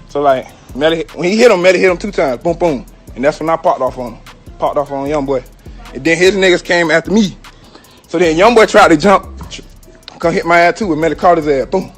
So like Melly, when he hit him 2 times, boom, boom. And that's when I popped off on him. Popped off on Young Boy. And then his niggas came after me. So then Young Boy tried to jump, come hit my ass too, and Melly caught his ass, boom.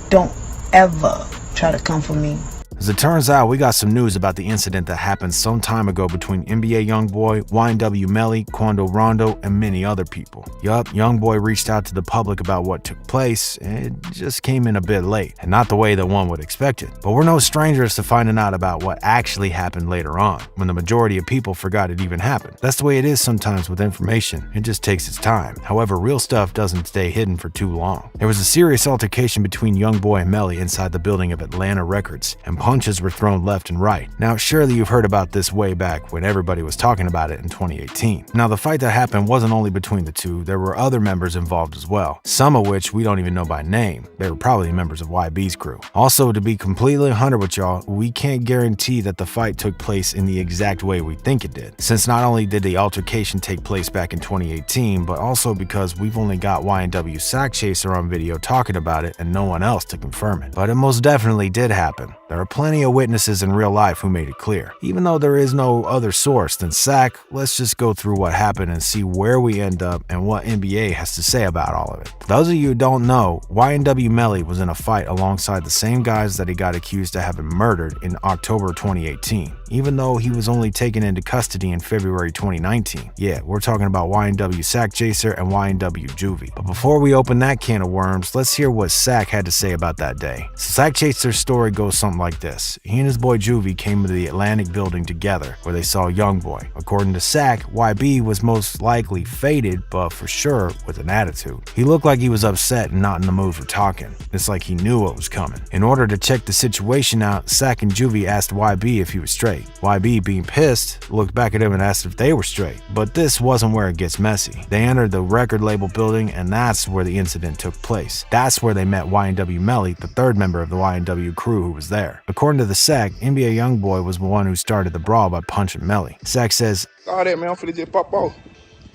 Don't ever try to come for me. As it turns out, we got some news about the incident that happened some time ago between NBA Youngboy, YNW Melly, Quando Rondo, and many other people. Yup, Youngboy reached out to the public about what took place, and it just came in a bit late, and not the way that one would expect it. But we're no strangers to finding out about what actually happened later on, when the majority of people forgot it even happened. That's the way it is sometimes with information, it just takes its time. However, real stuff doesn't stay hidden for too long. There was a serious altercation between Youngboy and Melly inside the building of Atlanta Records, and punches were thrown left and right. Now, surely you've heard about this way back when everybody was talking about it in 2018. Now, the fight that happened wasn't only between the two, there were other members involved as well, some of which we don't even know by name. They were probably members of YB's crew. Also, to be completely 100 with y'all, we can't guarantee that the fight took place in the exact way we think it did, since not only did the altercation take place back in 2018, but also because we've only got YNW Sack Chaser on video talking about it and no one else to confirm it. But it most definitely did happen. There are plenty of witnesses in real life who made it clear. Even though there is no other source than Sack, let's just go through what happened and see where we end up and what NBA has to say about all of it. For those of you who don't know, YNW Melly was in a fight alongside the same guys that he got accused of having murdered in October 2018, even though he was only taken into custody in February 2019. Yeah, we're talking about YNW Sack Chaser and YNW Juvie. But before we open that can of worms, let's hear what Sack had to say about that day. So Sack Chaser's story goes something like this. He and his boy Juvie came to the Atlantic building together, where they saw Youngboy. According to Sack, YB was most likely faded, but for sure with an attitude. He looked like he was upset and not in the mood for talking. It's like he knew what was coming. In order to check the situation out, Sack and Juvie asked YB if he was straight. YB, being pissed, looked back at him and asked if they were straight. But this wasn't where it gets messy. They entered the record label building, and that's where the incident took place. That's where they met YNW Melly, the third member of the YNW crew who was there. According to the Sack, NBA Youngboy was the one who started the brawl by punching Melly. Sack says, "All that, man, I'm finna just pop off."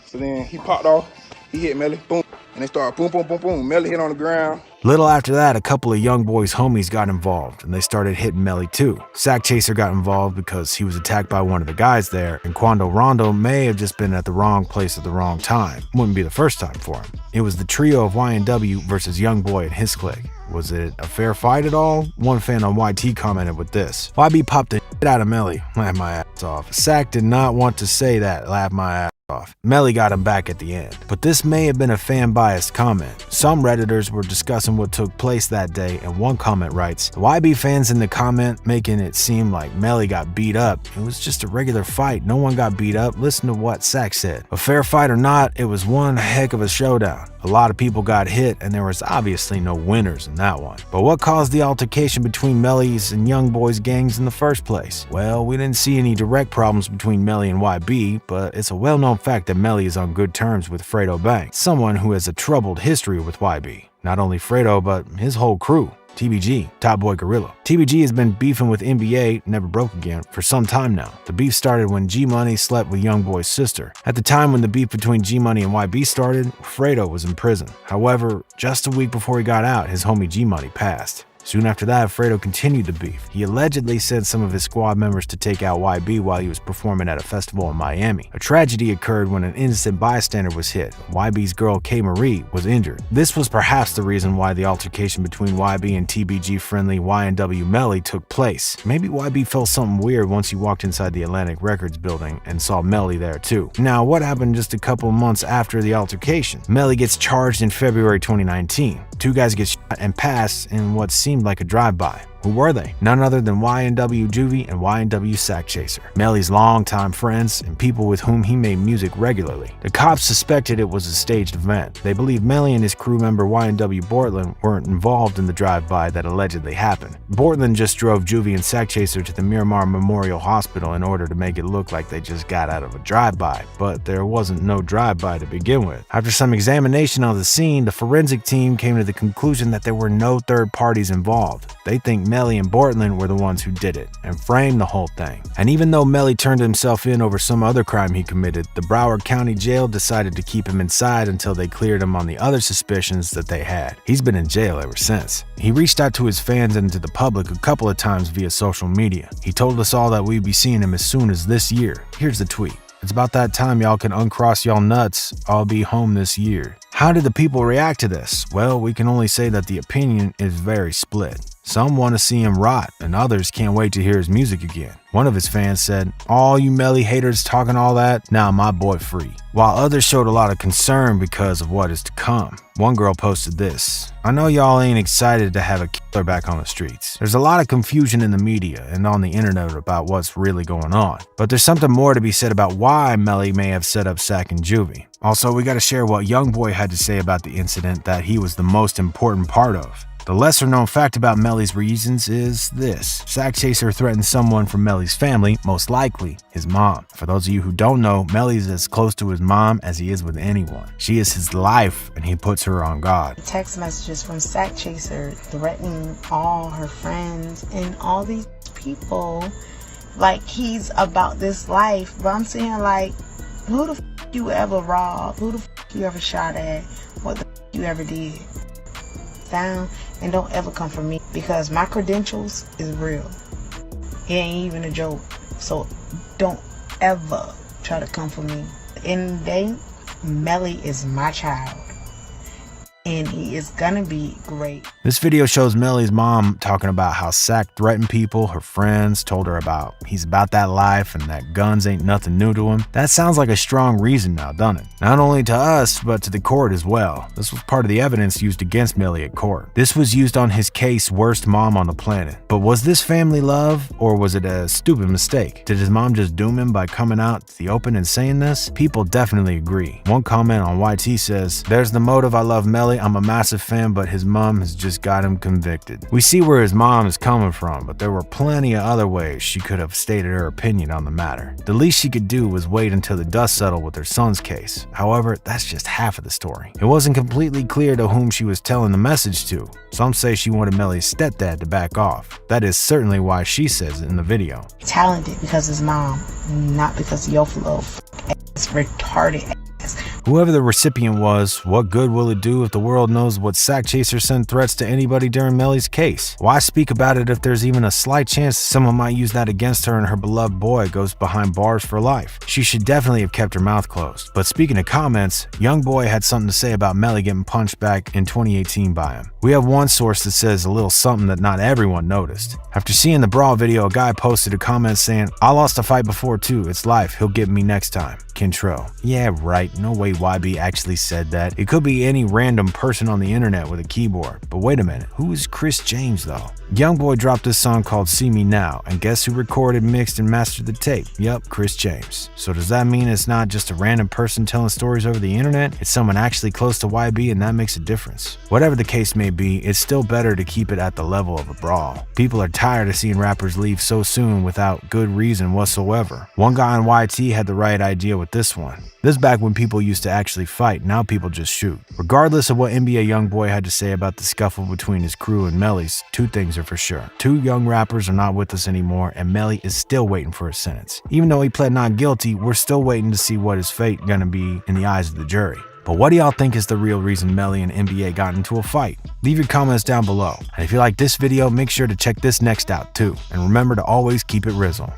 So then he popped off, he hit Melly, boom. And they started boom, boom, boom, boom. Melly hit on the ground. Little after that, a couple of Youngboy's homies got involved, and they started hitting Melly too. Sack Chaser got involved because he was attacked by one of the guys there, and Quando Rondo may have just been at the wrong place at the wrong time. Wouldn't be the first time for him. It was the trio of YNW versus Youngboy and his clique. Was it a fair fight at all? One fan on YT commented with this: YB popped the shit out of Melly, laughed my ass off. Sack did not want to say that, laughed my ass off. Melly got him back at the end. But this may have been a fan-biased comment. Some Redditors were discussing what took place that day, and one comment writes, "The YB fans in the comment making it seem like Melly got beat up. It was just a regular fight. No one got beat up. Listen to what Sack said. A fair fight or not, it was one heck of a showdown. A lot of people got hit, and there was obviously no winners in that one. But what caused the altercation between Melly's and Youngboy's gangs in the first place? Well, we didn't see any direct problems between Melly and YB, but it's a well-known fact that Melly is on good terms with Fredo Banks, someone who has a troubled history with YB. Not only Fredo, but his whole crew. TBG, Top Boy Gorilla. TBG has been beefing with NBA, Never Broke Again, for some time now. The beef started when G-Money slept with Youngboy's sister. At the time when the beef between G-Money and YB started, Fredo was in prison. However, just a week before he got out, his homie G-Money passed. Soon after that, Fredo continued the beef. He allegedly sent some of his squad members to take out YB while he was performing at a festival in Miami. A tragedy occurred when an innocent bystander was hit. YB's girl K. Marie was injured. This was perhaps the reason why the altercation between YB and TBG-friendly YNW Melly took place. Maybe YB felt something weird once he walked inside the Atlantic Records building and saw Melly there too. Now, what happened just a couple months after the altercation? Melly gets charged in February 2019. Two guys get shot and passed in what seemed like a drive-by. Who were they? None other than YNW Juvie and YNW Sack Chaser, Melly's longtime friends and people with whom he made music regularly. The cops suspected it was a staged event. They believe Melly and his crew member YNW Bortland weren't involved in the drive-by that allegedly happened. Bortland just drove Juvie and Sack Chaser to the Miramar Memorial Hospital in order to make it look like they just got out of a drive-by, but there wasn't no drive-by to begin with. After some examination of the scene, the forensic team came to the conclusion that there were no third parties involved. They think Melly and Bortland were the ones who did it and framed the whole thing. And even though Melly turned himself in over some other crime he committed, the Broward County Jail decided to keep him inside until they cleared him on the other suspicions that they had. He's been in jail ever since. He reached out to his fans and to the public a couple of times via social media. He told us all that we'd be seeing him as soon as this year. Here's the tweet. It's about that time y'all can uncross y'all nuts. I'll be home this year. How did the people react to this? Well, we can only say that the opinion is very split. Some want to see him rot, and others can't wait to hear his music again. One of his fans said, "All you Melly haters talking all that, now my boy free." While others showed a lot of concern because of what is to come. One girl posted this, "I know y'all ain't excited to have a killer back on the streets. There's a lot of confusion in the media and on the internet about what's really going on. But there's something more to be said about why Melly may have set up Sack and Juvie. Also, we gotta share what Youngboy had to say about the incident that he was the most important part of. The lesser known fact about Melly's reasons is this. Sack Chaser threatened someone from Melly's family, most likely his mom. For those of you who don't know, Melly's as close to his mom as he is with anyone. She is his life and he puts her on God. Text messages from Sack Chaser threatening all her friends and all these people like he's about this life. But I'm saying like, who the f you ever robbed? Who the f you ever shot at? What the f you ever did? Down and don't ever come for me because my credentials is real. It ain't even a joke. So don't ever try to come for me. In the day, Melly is my child. And he is gonna be great. This video shows Melly's mom talking about how Sack threatened people, her friends, told her about he's about that life and that guns ain't nothing new to him. That sounds like a strong reason now, doesn't it? Not only to us, but to the court as well. This was part of the evidence used against Melly at court. This was used on his case, Worst Mom on the Planet. But was this family love, or was it a stupid mistake? Did his mom just doom him by coming out to the open and saying this? People definitely agree. One comment on YT says, "There's the motive, I love Melly. I'm a massive fan, but his mom has just got him convicted." We see where his mom is coming from, but there were plenty of other ways she could have stated her opinion on the matter. The least she could do was wait until the dust settled with her son's case. However, that's just half of the story. It wasn't completely clear to whom she was telling the message to. Some say she wanted Melly's stepdad to back off. That is certainly why she says it in the video. Talented because his mom, not because your little ass retarded ass. Whoever the recipient was, what good will it do if the world knows what Sack Chaser sent threats to anybody during Melly's case? Why speak about it if there's even a slight chance someone might use that against her and her beloved boy goes behind bars for life? She should definitely have kept her mouth closed. But speaking of comments, Youngboy had something to say about Melly getting punched back in 2018 by him. We have one source that says a little something that not everyone noticed. After seeing the brawl video, a guy posted a comment saying, "I lost a fight before too, it's life, he'll get me next time. Kentrell." Yeah, right, no way YB actually said that. It could be any random person on the internet with a keyboard. But wait a minute, who is Chris James though? Youngboy dropped this song called See Me Now, and guess who recorded, mixed, and mastered the tape? Yup, Chris James. So does that mean it's not just a random person telling stories over the internet? It's someone actually close to YB, and that makes a difference. Whatever the case may be, it's still better to keep it at the level of a brawl. People are tired of seeing rappers leave so soon without good reason whatsoever. One guy on YT had the right idea with this one. This is back when people used to actually fight, now people just shoot. Regardless of what NBA Youngboy had to say about the scuffle between his crew and Melly's, two things are for sure. Two young rappers are not with us anymore, and Melly is still waiting for his sentence. Even though he pled not guilty, we're still waiting to see what his fate gonna be in the eyes of the jury. But what do y'all think is the real reason Melly and NBA got into a fight? Leave your comments down below. And if you like this video, make sure to check this next out too. And remember to always keep it Rizzle.